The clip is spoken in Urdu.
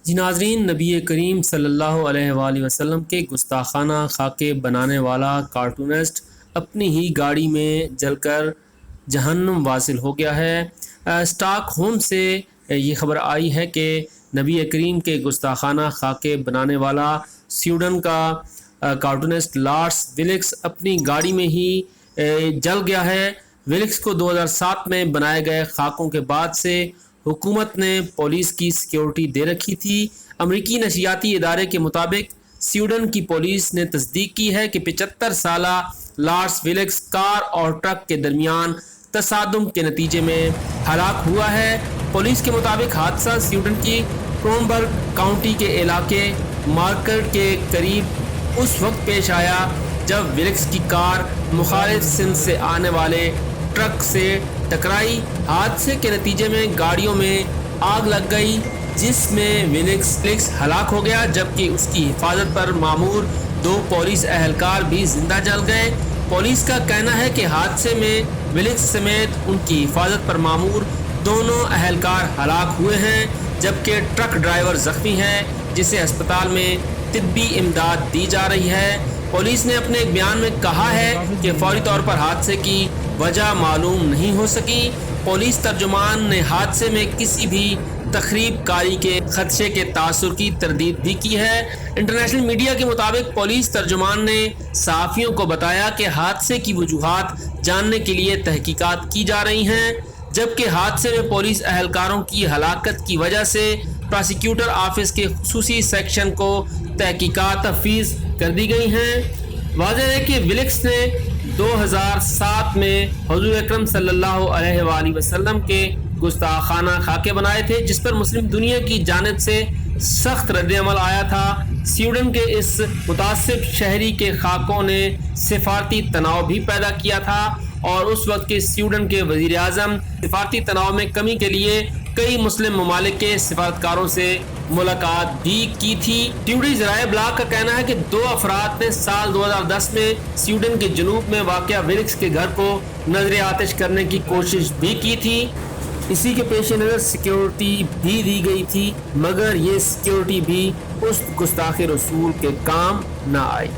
جی ناظرین، نبی کریم صلی اللہ علیہ وآلہ وسلم کے گستاخانہ خاکے بنانے والا کارٹونسٹ اپنی ہی گاڑی میں جل کر جہنم واصل ہو گیا ہے۔ اسٹاک ہوم سے یہ خبر آئی ہے کہ نبی کریم کے گستاخانہ خاکے بنانے والا سویڈن کا کارٹونسٹ لارس ویلکس اپنی گاڑی میں ہی جل گیا ہے۔ ویلکس کو 2007 میں بنائے گئے خاکوں کے بعد سے حکومت نے پولیس کی سیکیورٹی دے رکھی تھی۔ امریکی نشریاتی ادارے کے مطابق سویڈن کی پولیس نے تصدیق کی ہے کہ 75 سالہ لارس ویلکس کار اور ٹرک کے درمیان تصادم کے نتیجے میں ہلاک ہوا ہے۔ پولیس کے مطابق حادثہ سویڈن کی کرونبرگ کاؤنٹی کے علاقے مارکرڈ کے قریب اس وقت پیش آیا جب ویلکس کی کار مخالف سمت سے آنے والے ٹرک سے ٹکرائی۔ حادثے کے نتیجے میں گاڑیوں میں آگ لگ گئی جس میں ویلکس ہلاک ہو گیا، جبکہ اس کی حفاظت پر مامور 2 پولیس اہلکار بھی زندہ جل گئے۔ پولیس کا کہنا ہے کہ حادثے میں ویلکس سمیت ان کی حفاظت پر مامور دونوں اہلکار ہلاک ہوئے ہیں، جبکہ ٹرک ڈرائیور زخمی ہے جسے ہسپتال میں طبی امداد دی جا رہی ہے۔ پولیس نے اپنے ایک بیان میں کہا ہے کہ فوری طور پر حادثے کی وجہ معلوم نہیں ہو سکی۔ پولیس ترجمان نے حادثے میں کسی بھی تخریب کاری کے خدشے کے تاثر کی تردید بھی کی ہے۔ انٹرنیشنل میڈیا کے مطابق پولیس ترجمان نے صحافیوں کو بتایا کہ حادثے کی وجوہات جاننے کے لیے تحقیقات کی جا رہی ہیں، جبکہ حادثے میں پولیس اہلکاروں کی ہلاکت کی وجہ سے پراسیکیوٹر آفس کے خصوصی سیکشن کو تحقیقات تفویض کر دی گئی ہیں۔ واضح ہے کہ ویلکس نے 2007 میں حضور اکرم صلی اللہ علیہ وآلہ وسلم کے گستاخانہ خاکے بنائے تھے، جس پر مسلم دنیا کی جانب سے سخت رد عمل آیا تھا۔ سویڈن کے اس متعصب شہری کے خاکوں نے سفارتی تناؤ بھی پیدا کیا تھا، اور اس وقت کے سویڈن کے وزیر اعظم سفارتی تناؤ میں کمی کے لیے کئی مسلم ممالک کے سفارتکاروں سے ملاقات بھی کی تھی۔ ٹیوڈی ذرائع ابلاغ کا کہنا ہے کہ 2 افراد نے سال 2010 میں سویڈن کے جنوب میں واقع ویلکس کے گھر کو نظر آتش کرنے کی کوشش بھی کی تھی۔ اسی کے پیش نظر سیکیورٹی بھی دی گئی تھی، مگر یہ سیکیورٹی بھی اس گستاخ رسول کے کام نہ آئی۔